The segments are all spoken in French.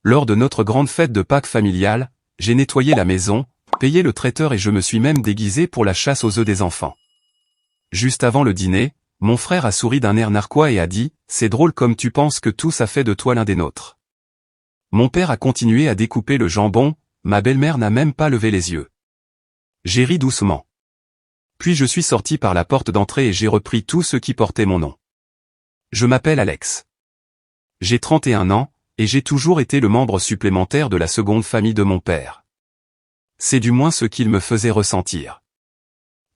Lors de notre grande fête de Pâques familiale, j'ai nettoyé la maison, payé le traiteur et je me suis même déguisé pour la chasse aux œufs des enfants. Juste avant le dîner, mon frère a souri d'un air narquois et a dit « C'est drôle comme tu penses que tout ça fait de toi l'un des nôtres. » Mon père a continué à découper le jambon, ma belle-mère n'a même pas levé les yeux. J'ai ri doucement. Puis je suis sorti par la porte d'entrée et j'ai repris tout ce qui portait mon nom. Je m'appelle Alex. J'ai 31 ans, et j'ai toujours été le membre supplémentaire de la seconde famille de mon père. C'est du moins ce qu'il me faisait ressentir.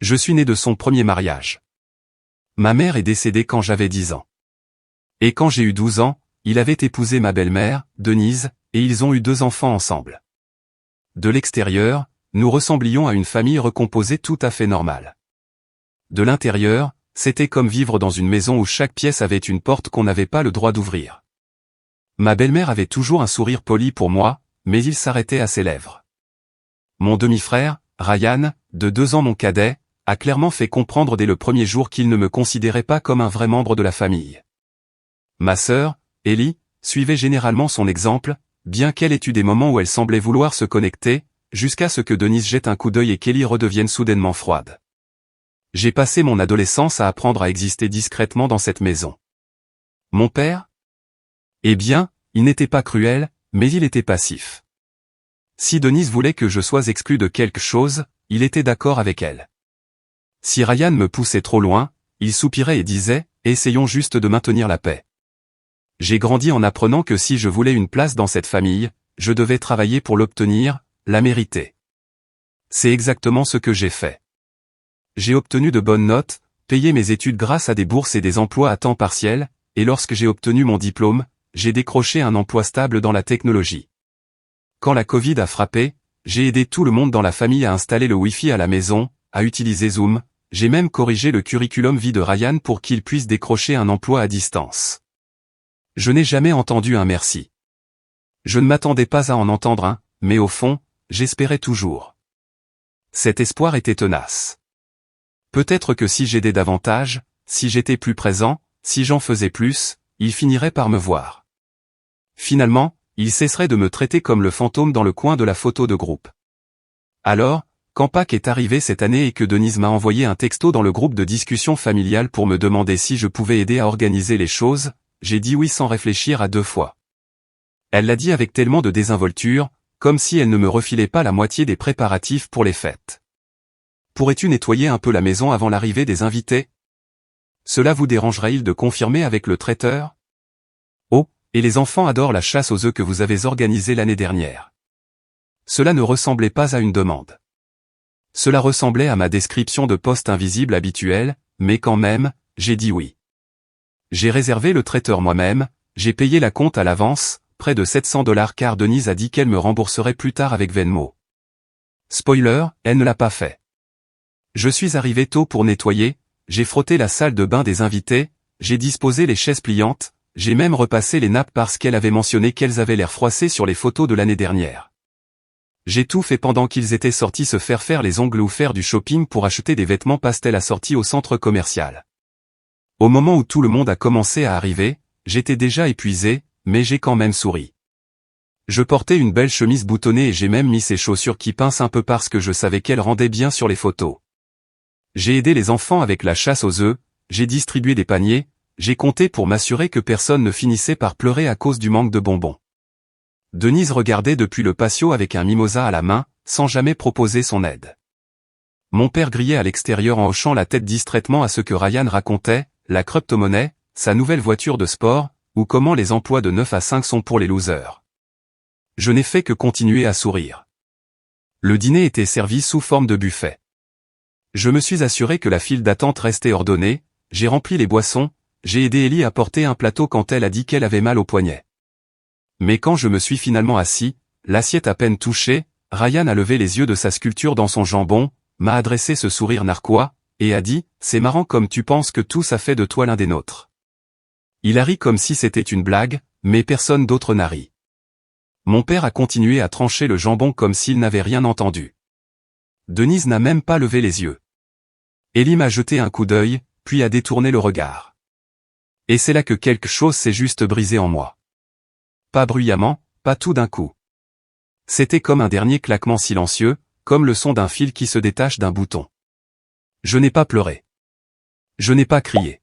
Je suis né de son premier mariage. Ma mère est décédée quand j'avais 10 ans. Et quand j'ai eu 12 ans, il avait épousé ma belle-mère, Denise, et ils ont eu 2 enfants ensemble. De l'extérieur, nous ressemblions à une famille recomposée tout à fait normale. De l'intérieur, c'était comme vivre dans une maison où chaque pièce avait une porte qu'on n'avait pas le droit d'ouvrir. Ma belle-mère avait toujours un sourire poli pour moi, mais il s'arrêtait à ses lèvres. Mon demi-frère, Ryan, de 2 ans mon cadet, a clairement fait comprendre dès le premier jour qu'il ne me considérait pas comme un vrai membre de la famille. Ma sœur, Ellie, suivait généralement son exemple, bien qu'elle ait eu des moments où elle semblait vouloir se connecter, jusqu'à ce que Denise jette un coup d'œil et qu'Ellie redevienne soudainement froide. J'ai passé mon adolescence à apprendre à exister discrètement dans cette maison. Mon père ? Eh bien, il n'était pas cruel, mais il était passif. Si Denise voulait que je sois exclu de quelque chose, il était d'accord avec elle. Si Ryan me poussait trop loin, il soupirait et disait « Essayons juste de maintenir la paix ». J'ai grandi en apprenant que si je voulais une place dans cette famille, je devais travailler pour l'obtenir, la mériter. C'est exactement ce que j'ai fait. J'ai obtenu de bonnes notes, payé mes études grâce à des bourses et des emplois à temps partiel, et lorsque j'ai obtenu mon diplôme, j'ai décroché un emploi stable dans la technologie. Quand la Covid a frappé, j'ai aidé tout le monde dans la famille à installer le Wi-Fi à la maison, à utiliser Zoom, j'ai même corrigé le curriculum vie de Ryan pour qu'il puisse décrocher un emploi à distance. Je n'ai jamais entendu un merci. Je ne m'attendais pas à en entendre un, mais au fond, j'espérais toujours. Cet espoir était tenace. Peut-être que si j'aidais davantage, si j'étais plus présent, si j'en faisais plus, il finirait par me voir. Finalement, il cesserait de me traiter comme le fantôme dans le coin de la photo de groupe. Alors, quand Pâques est arrivé cette année et que Denise m'a envoyé un texto dans le groupe de discussion familiale pour me demander si je pouvais aider à organiser les choses, j'ai dit oui sans réfléchir à 2 fois. Elle l'a dit avec tellement de désinvolture, comme si elle ne me refilait pas la moitié des préparatifs pour les fêtes. Pourrais-tu nettoyer un peu la maison avant l'arrivée des invités ? Cela vous dérangerait-il de confirmer avec le traiteur ? Oh, et les enfants adorent la chasse aux œufs que vous avez organisée l'année dernière. Cela ne ressemblait pas à une demande. Cela ressemblait à ma description de poste invisible habituelle, mais quand même, j'ai dit oui. J'ai réservé le traiteur moi-même, j'ai payé la compte à l'avance, près de $700 car Denise a dit qu'elle me rembourserait plus tard avec Venmo. Spoiler, elle ne l'a pas fait. Je suis arrivé tôt pour nettoyer, j'ai frotté la salle de bain des invités, j'ai disposé les chaises pliantes, j'ai même repassé les nappes parce qu'elle avait mentionné qu'elles avaient l'air froissées sur les photos de l'année dernière. J'ai tout fait pendant qu'ils étaient sortis se faire les ongles ou faire du shopping pour acheter des vêtements pastels assortis au centre commercial. Au moment où tout le monde a commencé à arriver, j'étais déjà épuisé, mais j'ai quand même souri. Je portais une belle chemise boutonnée et j'ai même mis ces chaussures qui pincent un peu parce que je savais qu'elles rendaient bien sur les photos. J'ai aidé les enfants avec la chasse aux œufs, j'ai distribué des paniers, j'ai compté pour m'assurer que personne ne finissait par pleurer à cause du manque de bonbons. Denise regardait depuis le patio avec un mimosa à la main, sans jamais proposer son aide. Mon père grillait à l'extérieur en hochant la tête distraitement à ce que Ryan racontait, la crypto-monnaie, sa nouvelle voiture de sport, ou comment les emplois de 9 à 5 sont pour les losers. Je n'ai fait que continuer à sourire. Le dîner était servi sous forme de buffet. Je me suis assuré que la file d'attente restait ordonnée, j'ai rempli les boissons, j'ai aidé Ellie à porter un plateau quand elle a dit qu'elle avait mal au poignet. Mais quand je me suis finalement assis, l'assiette à peine touchée, Ryan a levé les yeux de sa sculpture dans son jambon, m'a adressé ce sourire narquois, et a dit « C'est marrant comme tu penses que tout ça fait de toi l'un des nôtres ». Il a ri comme si c'était une blague, mais personne d'autre n'a ri. Mon père a continué à trancher le jambon comme s'il n'avait rien entendu. Denise n'a même pas levé les yeux. Ellie m'a jeté un coup d'œil, puis a détourné le regard. Et c'est là que quelque chose s'est juste brisé en moi. Pas bruyamment, pas tout d'un coup. C'était comme un dernier claquement silencieux, comme le son d'un fil qui se détache d'un bouton. Je n'ai pas pleuré. Je n'ai pas crié.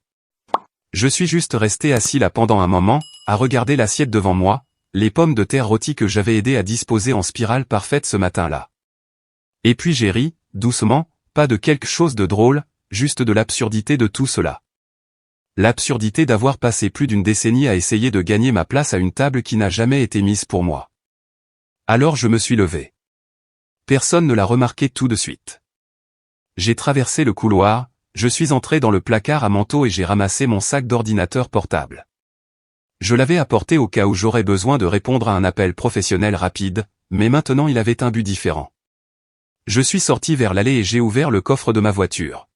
Je suis juste resté assis là pendant un moment, à regarder l'assiette devant moi, les pommes de terre rôties que j'avais aidé à disposer en spirale parfaite ce matin-là. Et puis j'ai ri, doucement, pas de quelque chose de drôle, juste de l'absurdité de tout cela. L'absurdité d'avoir passé plus d'une décennie à essayer de gagner ma place à une table qui n'a jamais été mise pour moi. Alors je me suis levé. Personne ne l'a remarqué tout de suite. J'ai traversé le couloir, je suis entré dans le placard à manteau et j'ai ramassé mon sac d'ordinateur portable. Je l'avais apporté au cas où j'aurais besoin de répondre à un appel professionnel rapide, mais maintenant il avait un but différent. Je suis sorti vers l'allée et j'ai ouvert le coffre de ma voiture.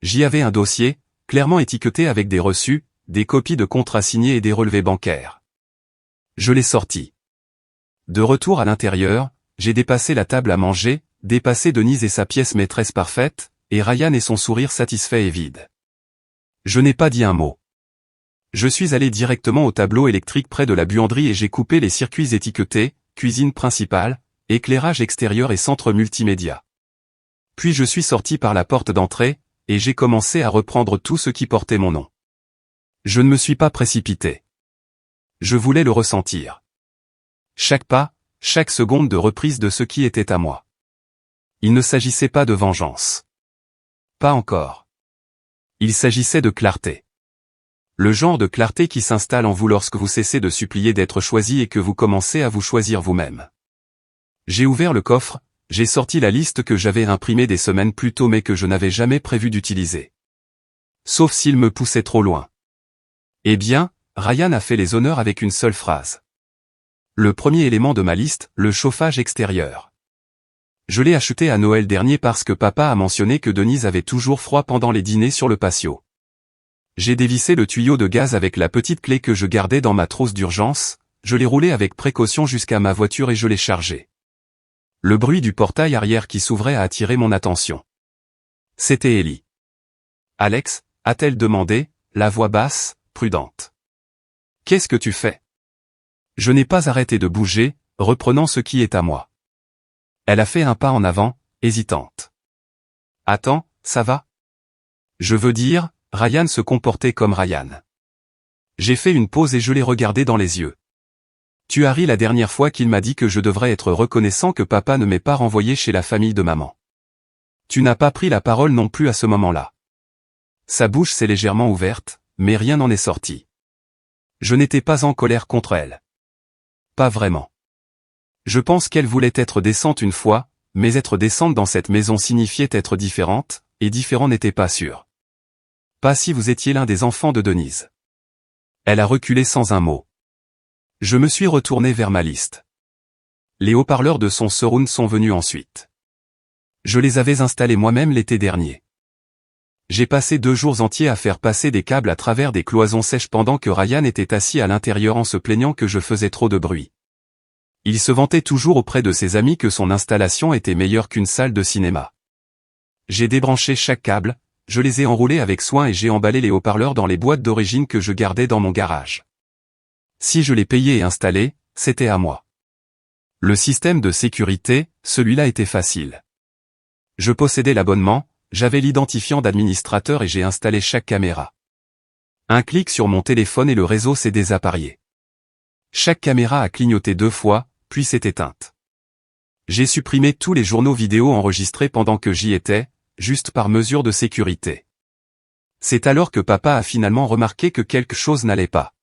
J'y avais un dossier, clairement étiqueté avec des reçus, des copies de contrats signés et des relevés bancaires. Je l'ai sorti. De retour à l'intérieur, j'ai dépassé la table à manger, dépassé Denise et sa pièce maîtresse parfaite, et Ryan et son sourire satisfait et vide. Je n'ai pas dit un mot. Je suis allé directement au tableau électrique près de la buanderie et j'ai coupé les circuits étiquetés, cuisine principale, éclairage extérieur et centre multimédia. Puis je suis sorti par la porte d'entrée, et j'ai commencé à reprendre tout ce qui portait mon nom. Je ne me suis pas précipité. Je voulais le ressentir. Chaque pas, chaque seconde de reprise de ce qui était à moi. Il ne s'agissait pas de vengeance. Pas encore. Il s'agissait de clarté. Le genre de clarté qui s'installe en vous lorsque vous cessez de supplier d'être choisi et que vous commencez à vous choisir vous-même. J'ai ouvert le coffre, j'ai sorti la liste que j'avais imprimée des semaines plus tôt mais que je n'avais jamais prévu d'utiliser. Sauf s'il me poussait trop loin. Eh bien, Ryan a fait les honneurs avec une seule phrase. Le premier élément de ma liste, le chauffage extérieur. Je l'ai acheté à Noël dernier parce que papa a mentionné que Denise avait toujours froid pendant les dîners sur le patio. J'ai dévissé le tuyau de gaz avec la petite clé que je gardais dans ma trousse d'urgence, je l'ai roulé avec précaution jusqu'à ma voiture et je l'ai chargé. Le bruit du portail arrière qui s'ouvrait a attiré mon attention. C'était Ellie. « Alex ?» a-t-elle demandé, la voix basse, prudente. « Qu'est-ce que tu fais ?» Je n'ai pas arrêté de bouger, reprenant ce qui est à moi. Elle a fait un pas en avant, hésitante. « Attends, ça va ? Je veux dire, Ryan se comportait comme Ryan. » J'ai fait une pause et je l'ai regardé dans les yeux. « Tu as ri la dernière fois qu'il m'a dit que je devrais être reconnaissant que papa ne m'ait pas renvoyé chez la famille de maman. Tu n'as pas pris la parole non plus à ce moment-là. » Sa bouche s'est légèrement ouverte, mais rien n'en est sorti. Je n'étais pas en colère contre elle. Pas vraiment. Je pense qu'elle voulait être décente une fois, mais être décente dans cette maison signifiait être différente, et différent n'était pas sûr. Pas si vous étiez l'un des enfants de Denise. Elle a reculé sans un mot. Je me suis retourné vers ma liste. Les haut-parleurs de son surround sont venus ensuite. Je les avais installés moi-même l'été dernier. J'ai passé 2 jours entiers à faire passer des câbles à travers des cloisons sèches pendant que Ryan était assis à l'intérieur en se plaignant que je faisais trop de bruit. Il se vantait toujours auprès de ses amis que son installation était meilleure qu'une salle de cinéma. J'ai débranché chaque câble, je les ai enroulés avec soin et j'ai emballé les haut-parleurs dans les boîtes d'origine que je gardais dans mon garage. Si je les payais et installais, c'était à moi. Le système de sécurité, celui-là était facile. Je possédais l'abonnement, j'avais l'identifiant d'administrateur et j'ai installé chaque caméra. Un clic sur mon téléphone et le réseau s'est désappareillé. Chaque caméra a clignoté 2 fois, puis s'est éteinte. J'ai supprimé tous les journaux vidéo enregistrés pendant que j'y étais, juste par mesure de sécurité. C'est alors que papa a finalement remarqué que quelque chose n'allait pas.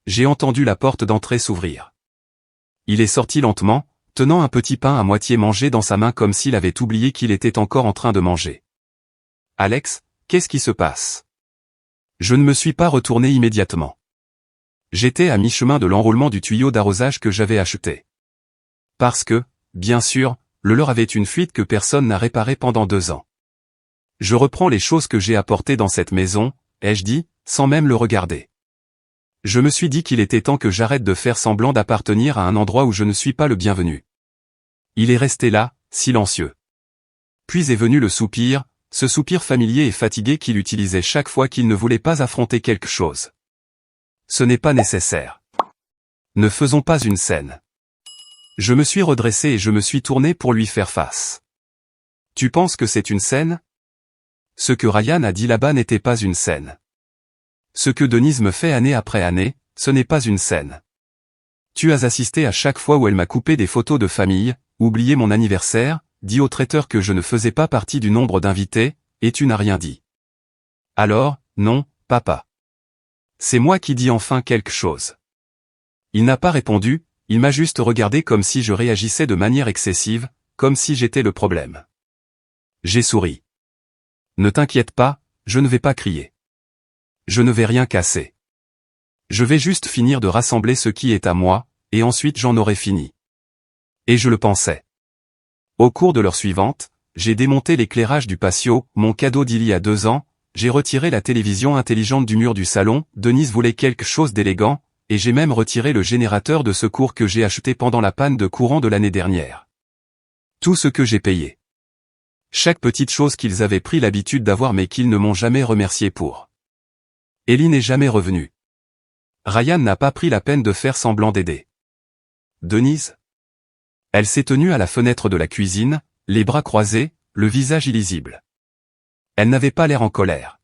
J'ai entendu la porte d'entrée s'ouvrir. Il est sorti lentement, tenant un petit pain à moitié mangé dans sa main comme s'il avait oublié qu'il était encore en train de manger. « Alex, qu'est-ce qui se passe ?» Je ne me suis pas retourné immédiatement. J'étais à mi-chemin de l'enroulement du tuyau d'arrosage que j'avais acheté. Parce que, bien sûr, le leur avait une fuite que personne n'a réparée pendant 2 ans. Je reprends les choses que j'ai apportées dans cette maison, ai-je dit, sans même le regarder. Je me suis dit qu'il était temps que j'arrête de faire semblant d'appartenir à un endroit où je ne suis pas le bienvenu. Il est resté là, silencieux. Puis est venu le soupir, ce soupir familier et fatigué qu'il utilisait chaque fois qu'il ne voulait pas affronter quelque chose. Ce n'est pas nécessaire. Ne faisons pas une scène. Je me suis redressé et je me suis tourné pour lui faire face. Tu penses que c'est une scène? Ce que Ryan a dit là-bas n'était pas une scène. Ce que Denise me fait année après année, ce n'est pas une scène. Tu as assisté à chaque fois où elle m'a coupé des photos de famille, oublié mon anniversaire, dit au traiteur que je ne faisais pas partie du nombre d'invités, et tu n'as rien dit. Alors, non, papa. C'est moi qui dis enfin quelque chose. Il n'a pas répondu, il m'a juste regardé comme si je réagissais de manière excessive, comme si j'étais le problème. J'ai souri. Ne t'inquiète pas, je ne vais pas crier. Je ne vais rien casser. Je vais juste finir de rassembler ce qui est à moi, et ensuite j'en aurai fini. Et je le pensais. Au cours de l'heure suivante, j'ai démonté l'éclairage du patio, mon cadeau d'il y a 2 ans, j'ai retiré la télévision intelligente du mur du salon, Denise voulait quelque chose d'élégant, et j'ai même retiré le générateur de secours que j'ai acheté pendant la panne de courant de l'année dernière. Tout ce que j'ai payé. Chaque petite chose qu'ils avaient pris l'habitude d'avoir mais qu'ils ne m'ont jamais remercié pour. Ellie n'est jamais revenue. Ryan n'a pas pris la peine de faire semblant d'aider. Denise? Elle s'est tenue à la fenêtre de la cuisine, les bras croisés, le visage illisible. Elle n'avait pas l'air en colère.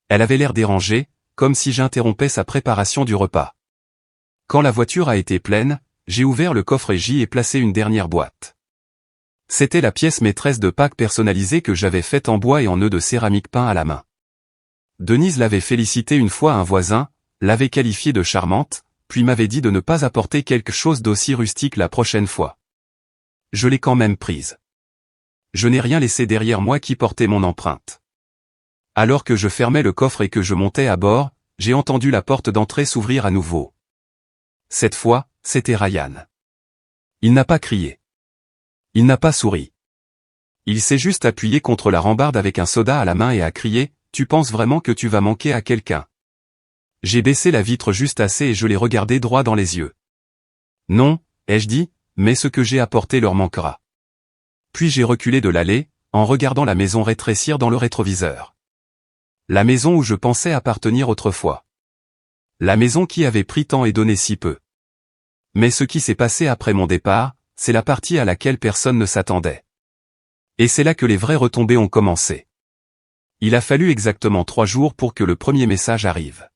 Elle avait l'air dérangée, comme si j'interrompais sa préparation du repas. Quand la voiture a été pleine, j'ai ouvert le coffre et j'y ai placé une dernière boîte. C'était la pièce maîtresse de Pâques personnalisée que j'avais faite en bois et en nœuds de céramique peint à la main. Denise l'avait félicité une fois un voisin, l'avait qualifiée de charmante, puis m'avait dit de ne pas apporter quelque chose d'aussi rustique la prochaine fois. Je l'ai quand même prise. Je n'ai rien laissé derrière moi qui portait mon empreinte. Alors que je fermais le coffre et que je montais à bord, j'ai entendu la porte d'entrée s'ouvrir à nouveau. Cette fois, c'était Ryan. Il n'a pas crié. Il n'a pas souri. Il s'est juste appuyé contre la rambarde avec un soda à la main et a crié « Tu penses vraiment que tu vas manquer à quelqu'un ?» J'ai baissé la vitre juste assez et je l'ai regardé droit dans les yeux. « Non, ai-je dit, mais ce que j'ai apporté leur manquera. » Puis j'ai reculé de l'allée, en regardant la maison rétrécir dans le rétroviseur. La maison où je pensais appartenir autrefois. La maison qui avait pris tant et donné si peu. Mais ce qui s'est passé après mon départ, c'est la partie à laquelle personne ne s'attendait. Et c'est là que les vraies retombées ont commencé. Il a fallu exactement 3 jours pour que le premier message arrive.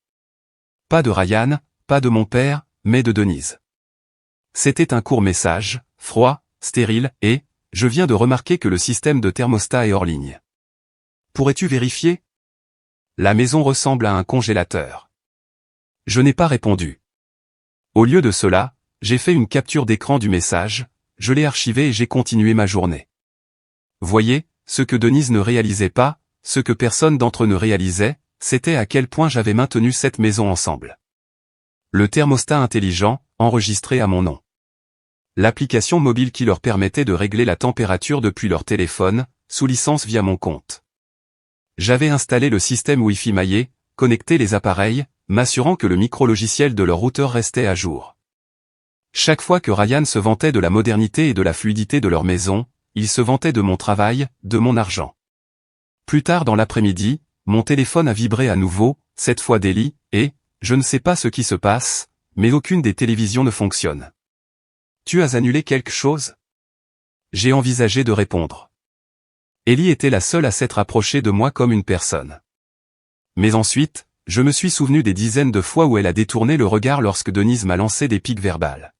Pas de Ryan, pas de mon père, mais de Denise. C'était un court message, froid, stérile, et « Je viens de remarquer que le système de thermostat est hors ligne. Pourrais-tu vérifier ? La maison ressemble à un congélateur. » Je n'ai pas répondu. Au lieu de cela, j'ai fait une capture d'écran du message, je l'ai archivé et j'ai continué ma journée. Voyez, ce que Denise ne réalisait pas, ce que personne d'entre eux ne réalisait, c'était à quel point j'avais maintenu cette maison ensemble. Le thermostat intelligent, enregistré à mon nom. L'application mobile qui leur permettait de régler la température depuis leur téléphone, sous licence via mon compte. J'avais installé le système Wi-Fi maillé, connecté les appareils, m'assurant que le micro-logiciel de leur routeur restait à jour. Chaque fois que Ryan se vantait de la modernité et de la fluidité de leur maison, il se vantait de mon travail, de mon argent. Plus tard dans l'après-midi, mon téléphone a vibré à nouveau, cette fois d'Ellie, et, je ne sais pas ce qui se passe, mais aucune des télévisions ne fonctionne. Tu as annulé quelque chose? J'ai envisagé de répondre. Ellie était la seule à s'être approchée de moi comme une personne. Mais ensuite, je me suis souvenu des dizaines de fois où elle a détourné le regard lorsque Denise m'a lancé des piques verbales.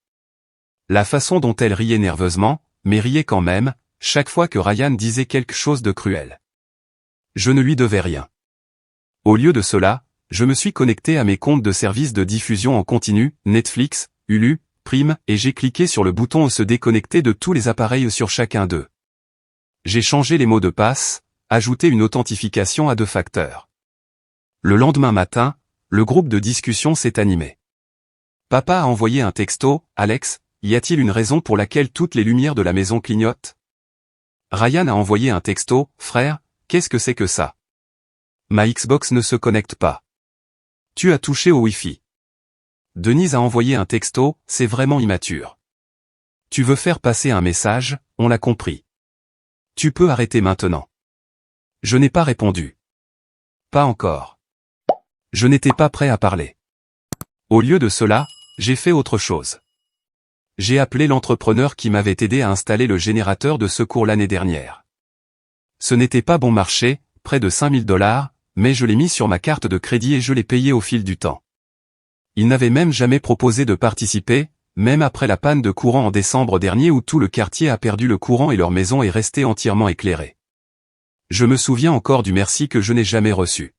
La façon dont elle riait nerveusement, mais riait quand même, chaque fois que Ryan disait quelque chose de cruel. Je ne lui devais rien. Au lieu de cela, je me suis connecté à mes comptes de services de diffusion en continu, Netflix, Hulu, Prime, et j'ai cliqué sur le bouton se déconnecter de tous les appareils sur chacun d'eux. J'ai changé les mots de passe, ajouté une authentification à 2 facteurs. Le lendemain matin, le groupe de discussion s'est animé. Papa a envoyé un texto, Alex, y a-t-il une raison pour laquelle toutes les lumières de la maison clignotent? Ryan a envoyé un texto, frère, qu'est-ce que c'est que ça? Ma Xbox ne se connecte pas. Tu as touché au Wi-Fi. Denise a envoyé un texto, c'est vraiment immature. Tu veux faire passer un message, on l'a compris. Tu peux arrêter maintenant. Je n'ai pas répondu. Pas encore. Je n'étais pas prêt à parler. Au lieu de cela, J'ai fait autre chose. J'ai appelé l'entrepreneur qui m'avait aidé à installer le générateur de secours l'année dernière. Ce n'était pas bon marché, près de 5000 $, mais je l'ai mis sur ma carte de crédit et je l'ai payé au fil du temps. Il n'avait même jamais proposé de participer, même après la panne de courant en décembre dernier où tout le quartier a perdu le courant et leur maison est restée entièrement éclairée. Je me souviens encore du merci que je n'ai jamais reçu.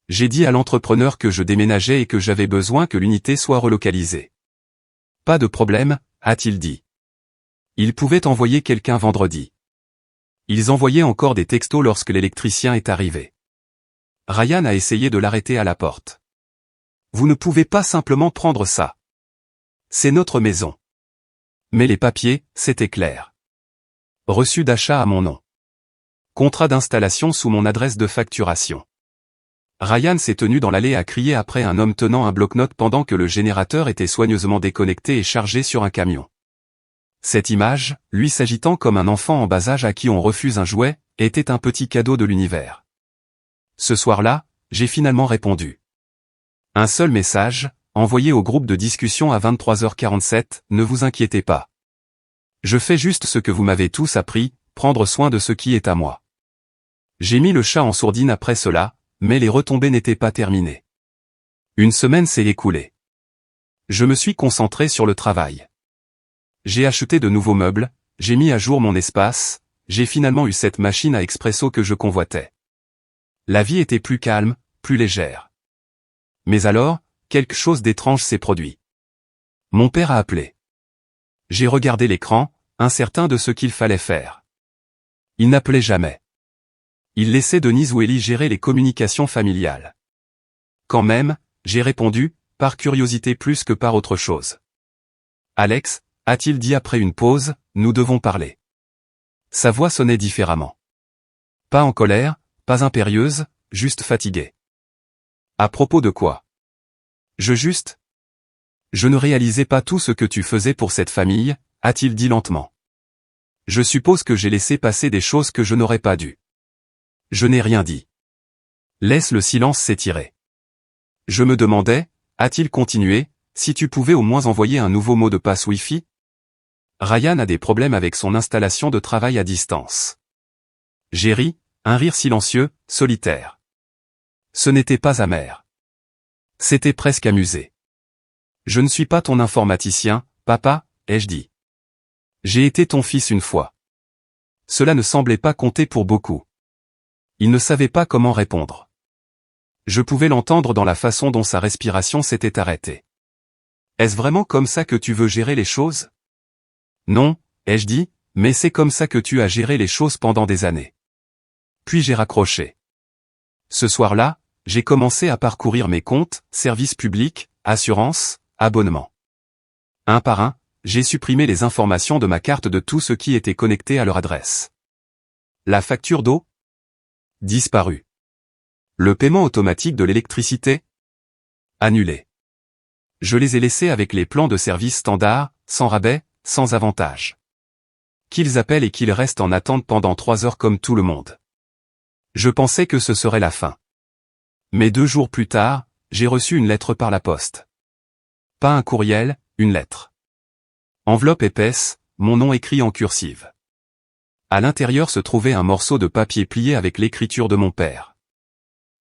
J'ai dit à l'entrepreneur que je déménageais et que j'avais besoin que l'unité soit relocalisée. Pas de problème, a-t-il dit. Ils pouvaient envoyer quelqu'un vendredi. Ils envoyaient encore des textos lorsque l'électricien est arrivé. Ryan a essayé de l'arrêter à la porte. Vous ne pouvez pas simplement prendre ça. C'est notre maison. Mais les papiers, c'était clair. Reçu d'achat à mon nom. Contrat d'installation sous mon adresse de facturation. Ryan s'est tenu dans l'allée à crier après un homme tenant un bloc-notes pendant que le générateur était soigneusement déconnecté et chargé sur un camion. Cette image, lui s'agitant comme un enfant en bas âge à qui on refuse un jouet, était un petit cadeau de l'univers. Ce soir-là, j'ai finalement répondu. Un seul message, envoyé au groupe de discussion à 23h47, ne vous inquiétez pas. Je fais juste ce que vous m'avez tous appris, prendre soin de ce qui est à moi. J'ai mis le chat en sourdine après cela, mais les retombées n'étaient pas terminées. Une semaine s'est écoulée. Je me suis concentré sur le travail. J'ai acheté de nouveaux meubles, j'ai mis à jour mon espace, j'ai finalement eu cette machine à expresso que je convoitais. La vie était plus calme, plus légère. Mais alors, quelque chose d'étrange s'est produit. Mon père a appelé. J'ai regardé l'écran, incertain de ce qu'il fallait faire. Il n'appelait jamais. Il laissait Denise ou Ellie gérer les communications familiales. Quand même, j'ai répondu, par curiosité plus que par autre chose. Alex, a-t-il dit après une pause, nous devons parler. Sa voix sonnait différemment. Pas en colère, pas impérieuse, juste fatiguée. À propos de quoi? Je ne réalisais pas tout ce que tu faisais pour cette famille, a-t-il dit lentement. Je suppose que j'ai laissé passer des choses que je n'aurais pas dû. Je n'ai rien dit. Laisse le silence s'étirer. Je me demandais, a-t-il continué, si tu pouvais au moins envoyer un nouveau mot de passe Wi-Fi? Ryan a des problèmes avec son installation de travail à distance. J'ai ri, un rire silencieux, solitaire. Ce n'était pas amer. C'était presque amusé. Je ne suis pas ton informaticien, papa, ai-je dit. J'ai été ton fils une fois. Cela ne semblait pas compter pour beaucoup. Il ne savait pas comment répondre. Je pouvais l'entendre dans la façon dont sa respiration s'était arrêtée. Est-ce vraiment comme ça que tu veux gérer les choses? Non, ai-je dit, mais c'est comme ça que tu as géré les choses pendant des années. Puis j'ai raccroché. Ce soir-là, j'ai commencé à parcourir mes comptes, services publics, assurances, abonnements. Un par un, j'ai supprimé les informations de ma carte de tout ce qui était connecté à leur adresse. La facture d'eau? Disparu. Le paiement automatique de l'électricité? Annulé. Je les ai laissés avec les plans de service standard, sans rabais, sans avantage. Qu'ils appellent et qu'ils restent en attente pendant 3 heures comme tout le monde. Je pensais que ce serait la fin. Mais 2 jours plus tard, j'ai reçu une lettre par la poste. Pas un courriel, une lettre. Enveloppe épaisse, mon nom écrit en cursive. À l'intérieur se trouvait un morceau de papier plié avec l'écriture de mon père.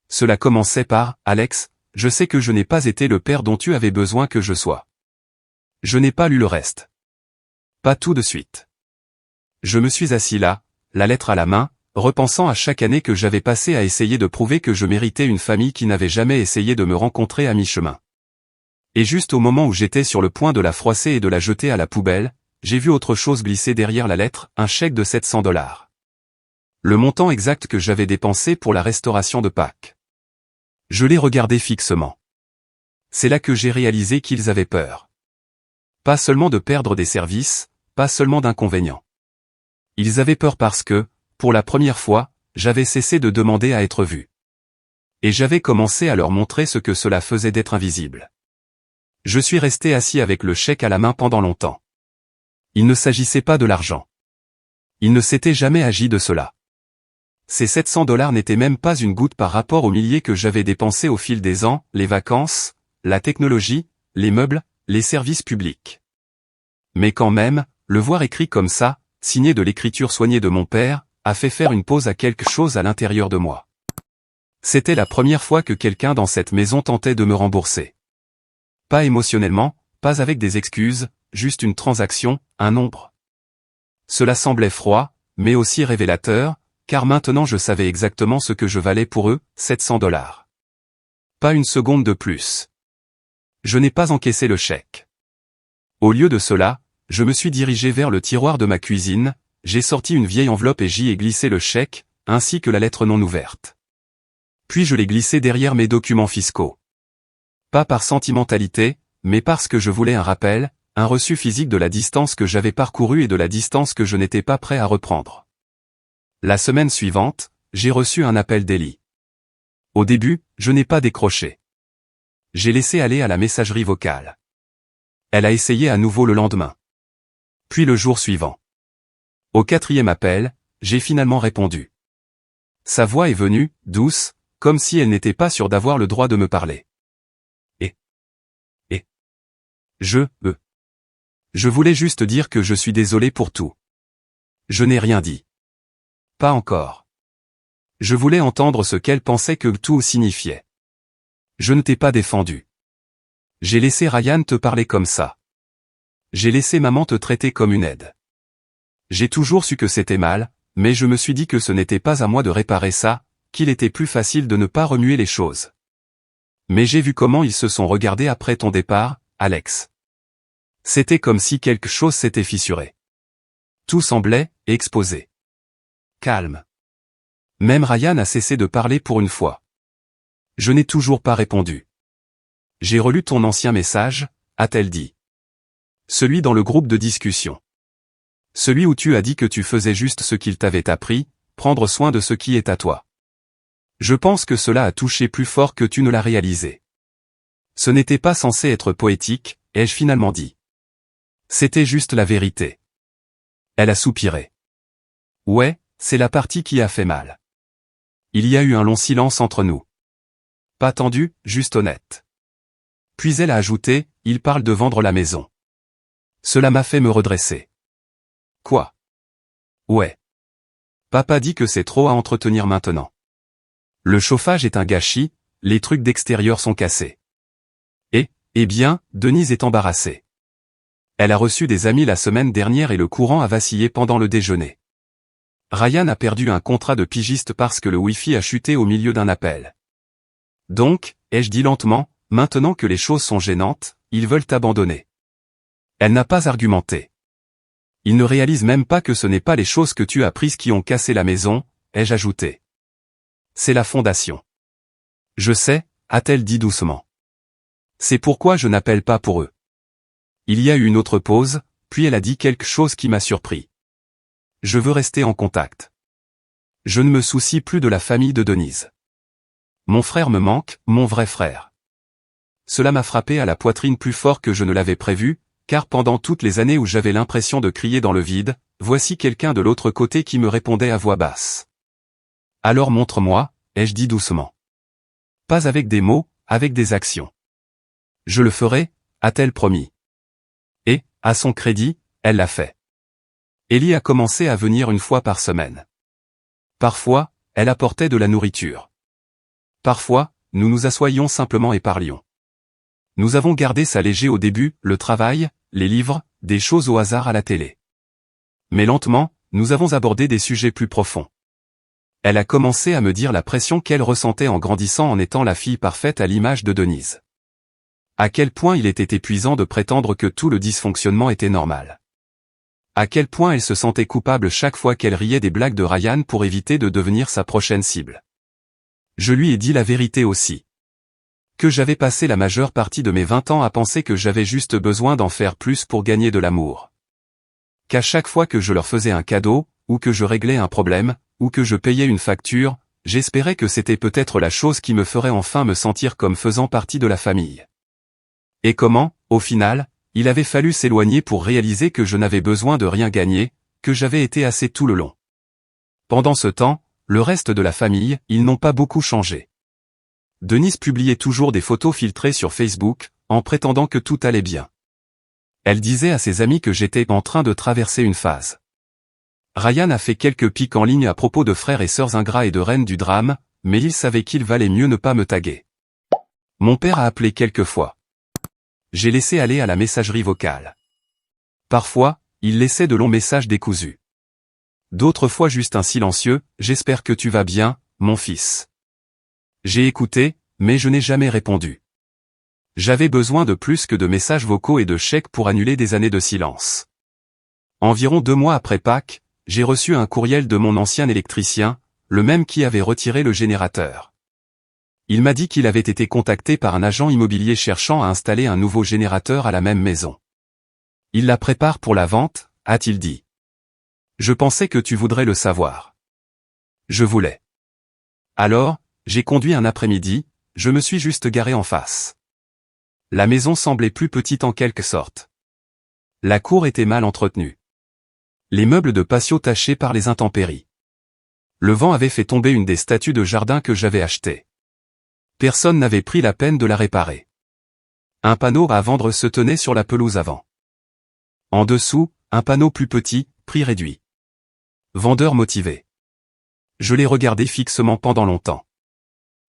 Cela commençait par « Alex, je sais que je n'ai pas été le père dont tu avais besoin que je sois. » Je n'ai pas lu le reste. Pas tout de suite. Je me suis assis là, la lettre à la main, repensant à chaque année que j'avais passée à essayer de prouver que je méritais une famille qui n'avait jamais essayé de me rencontrer à mi-chemin. Et juste au moment où j'étais sur le point de la froisser et de la jeter à la poubelle, j'ai vu autre chose glisser derrière la lettre, un chèque de 700 $. Le montant exact que j'avais dépensé pour la restauration de Pâques. Je l'ai regardé fixement. C'est là que j'ai réalisé qu'ils avaient peur. Pas seulement de perdre des services, pas seulement d'inconvénients. Ils avaient peur parce que, pour la première fois, j'avais cessé de demander à être vu. Et j'avais commencé à leur montrer ce que cela faisait d'être invisible. Je suis resté assis avec le chèque à la main pendant longtemps. Il ne s'agissait pas de l'argent. Il ne s'était jamais agi de cela. Ces 700 $ n'étaient même pas une goutte par rapport aux milliers que j'avais dépensés au fil des ans, les vacances, la technologie, les meubles, les services publics. Mais quand même, le voir écrit comme ça, signé de l'écriture soignée de mon père, a fait faire une pause à quelque chose à l'intérieur de moi. C'était la première fois que quelqu'un dans cette maison tentait de me rembourser. Pas émotionnellement, pas avec des excuses, juste une transaction, un nombre. Cela semblait froid, mais aussi révélateur, car maintenant je savais exactement ce que je valais pour eux, 700 $. Pas une seconde de plus. Je n'ai pas encaissé le chèque. Au lieu de cela, je me suis dirigé vers le tiroir de ma cuisine, j'ai sorti une vieille enveloppe et j'y ai glissé le chèque, ainsi que la lettre non ouverte. Puis je l'ai glissé derrière mes documents fiscaux. Pas par sentimentalité, mais parce que je voulais un rappel, un reçu physique de la distance que j'avais parcourue et de la distance que je n'étais pas prêt à reprendre. La semaine suivante, j'ai reçu un appel d'Ellie. Au début, je n'ai pas décroché. J'ai laissé aller à la messagerie vocale. Elle a essayé à nouveau le lendemain. Puis le jour suivant. Au 4e appel, j'ai finalement répondu. Sa voix est venue, douce, comme si elle n'était pas sûre d'avoir le droit de me parler. Je voulais juste dire que je suis désolé pour tout. Je n'ai rien dit. Pas encore. Je voulais entendre ce qu'elle pensait que tout signifiait. Je ne t'ai pas défendu. J'ai laissé Ryan te parler comme ça. J'ai laissé maman te traiter comme une aide. J'ai toujours su que c'était mal, mais je me suis dit que ce n'était pas à moi de réparer ça, qu'il était plus facile de ne pas remuer les choses. Mais j'ai vu comment ils se sont regardés après ton départ, Alex. C'était comme si quelque chose s'était fissuré. Tout semblait exposé. Calme. Même Ryan a cessé de parler pour une fois. Je n'ai toujours pas répondu. J'ai relu ton ancien message, a-t-elle dit. Celui dans le groupe de discussion. Celui où tu as dit que tu faisais juste ce qu'il t'avait appris, prendre soin de ce qui est à toi. Je pense que cela a touché plus fort que tu ne l'as réalisé. Ce n'était pas censé être poétique, ai-je finalement dit. C'était juste la vérité. Elle a soupiré. Ouais, c'est la partie qui a fait mal. Il y a eu un long silence entre nous. Pas tendu, juste honnête. Puis elle a ajouté, il parle de vendre la maison. Cela m'a fait me redresser. Quoi? Ouais. Papa dit que c'est trop à entretenir maintenant. Le chauffage est un gâchis, les trucs d'extérieur sont cassés. Eh bien, Denise est embarrassée. Elle a reçu des amis la semaine dernière et le courant a vacillé pendant le déjeuner. Ryan a perdu un contrat de pigiste parce que le Wi-Fi a chuté au milieu d'un appel. Donc, ai-je dit lentement, maintenant que les choses sont gênantes, ils veulent t'abandonner. Elle n'a pas argumenté. Ils ne réalisent même pas que ce n'est pas les choses que tu as prises qui ont cassé la maison, ai-je ajouté. C'est la fondation. Je sais, a-t-elle dit doucement. C'est pourquoi je n'appelle pas pour eux. Il y a eu une autre pause, puis elle a dit quelque chose qui m'a surpris. Je veux rester en contact. Je ne me soucie plus de la famille de Denise. Mon frère me manque, mon vrai frère. Cela m'a frappé à la poitrine plus fort que je ne l'avais prévu, car pendant toutes les années où j'avais l'impression de crier dans le vide, voici quelqu'un de l'autre côté qui me répondait à voix basse. Alors montre-moi, ai-je dit doucement. Pas avec des mots, avec des actions. Je le ferai, a-t-elle promis. Et, à son crédit, elle l'a fait. Ellie a commencé à venir une fois par semaine. Parfois, elle apportait de la nourriture. Parfois, nous nous assoyions simplement et parlions. Nous avons gardé ça léger au début, le travail, les livres, des choses au hasard à la télé. Mais lentement, nous avons abordé des sujets plus profonds. Elle a commencé à me dire la pression qu'elle ressentait en grandissant en étant la fille parfaite à l'image de Denise. À quel point il était épuisant de prétendre que tout le dysfonctionnement était normal. À quel point elle se sentait coupable chaque fois qu'elle riait des blagues de Ryan pour éviter de devenir sa prochaine cible. Je lui ai dit la vérité aussi. Que j'avais passé la majeure partie de mes 20 ans à penser que j'avais juste besoin d'en faire plus pour gagner de l'amour. Qu'à chaque fois que je leur faisais un cadeau, ou que je réglais un problème, ou que je payais une facture, j'espérais que c'était peut-être la chose qui me ferait enfin me sentir comme faisant partie de la famille. Et comment, au final, il avait fallu s'éloigner pour réaliser que je n'avais besoin de rien gagner, que j'avais été assez tout le long. Pendant ce temps, le reste de la famille, ils n'ont pas beaucoup changé. Denise publiait toujours des photos filtrées sur Facebook, en prétendant que tout allait bien. Elle disait à ses amis que j'étais en train de traverser une phase. Ryan a fait quelques pics en ligne à propos de frères et sœurs ingrats et de reines du drame, mais il savait qu'il valait mieux ne pas me taguer. Mon père a appelé quelques fois. J'ai laissé aller à la messagerie vocale. Parfois, il laissait de longs messages décousus. D'autres fois juste un silencieux « J'espère que tu vas bien, mon fils ». J'ai écouté, mais je n'ai jamais répondu. J'avais besoin de plus que de messages vocaux et de chèques pour annuler des années de silence. Environ 2 mois après Pâques, j'ai reçu un courriel de mon ancien électricien, le même qui avait retiré le générateur. Il m'a dit qu'il avait été contacté par un agent immobilier cherchant à installer un nouveau générateur à la même maison. Il la prépare pour la vente, a-t-il dit. Je pensais que tu voudrais le savoir. Je voulais. Alors, j'ai conduit un après-midi, je me suis juste garé en face. La maison semblait plus petite en quelque sorte. La cour était mal entretenue. Les meubles de patio tachés par les intempéries. Le vent avait fait tomber une des statues de jardin que j'avais achetées. Personne n'avait pris la peine de la réparer. Un panneau à vendre se tenait sur la pelouse avant. En dessous, un panneau plus petit, prix réduit. Vendeur motivé. Je l'ai regardé fixement pendant longtemps.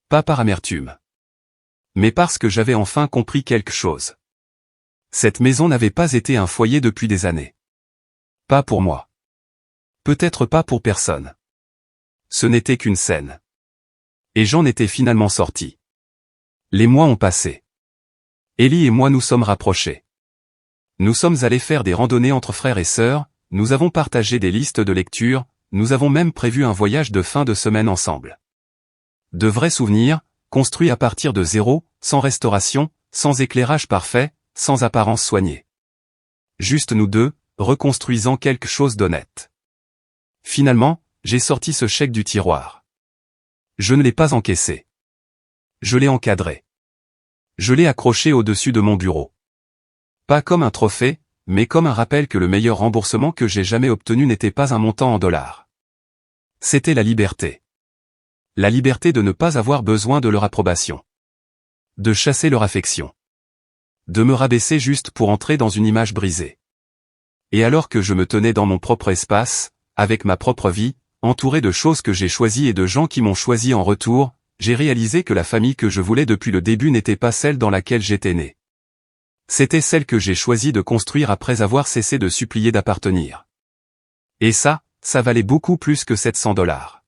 Pas par amertume. Mais parce que j'avais enfin compris quelque chose. Cette maison n'avait pas été un foyer depuis des années. Pas pour moi. Peut-être pas pour personne. Ce n'était qu'une scène. Et j'en étais finalement sorti. Les mois ont passé. Ellie et moi nous sommes rapprochés. Nous sommes allés faire des randonnées entre frères et sœurs, nous avons partagé des listes de lecture, nous avons même prévu un voyage de fin de semaine ensemble. De vrais souvenirs, construits à partir de zéro, sans restauration, sans éclairage parfait, sans apparence soignée. Juste nous deux, reconstruisant quelque chose d'honnête. Finalement, j'ai sorti ce chèque du tiroir. Je ne l'ai pas encaissé. Je l'ai encadré. Je l'ai accroché au-dessus de mon bureau. Pas comme un trophée, mais comme un rappel que le meilleur remboursement que j'ai jamais obtenu n'était pas un montant en dollars. C'était la liberté. La liberté de ne pas avoir besoin de leur approbation. De chasser leur affection. De me rabaisser juste pour entrer dans une image brisée. Et alors que je me tenais dans mon propre espace, avec ma propre vie, entouré de choses que j'ai choisies et de gens qui m'ont choisi en retour, j'ai réalisé que la famille que je voulais depuis le début n'était pas celle dans laquelle j'étais né. C'était celle que j'ai choisi de construire après avoir cessé de supplier d'appartenir. Et ça valait beaucoup plus que $700.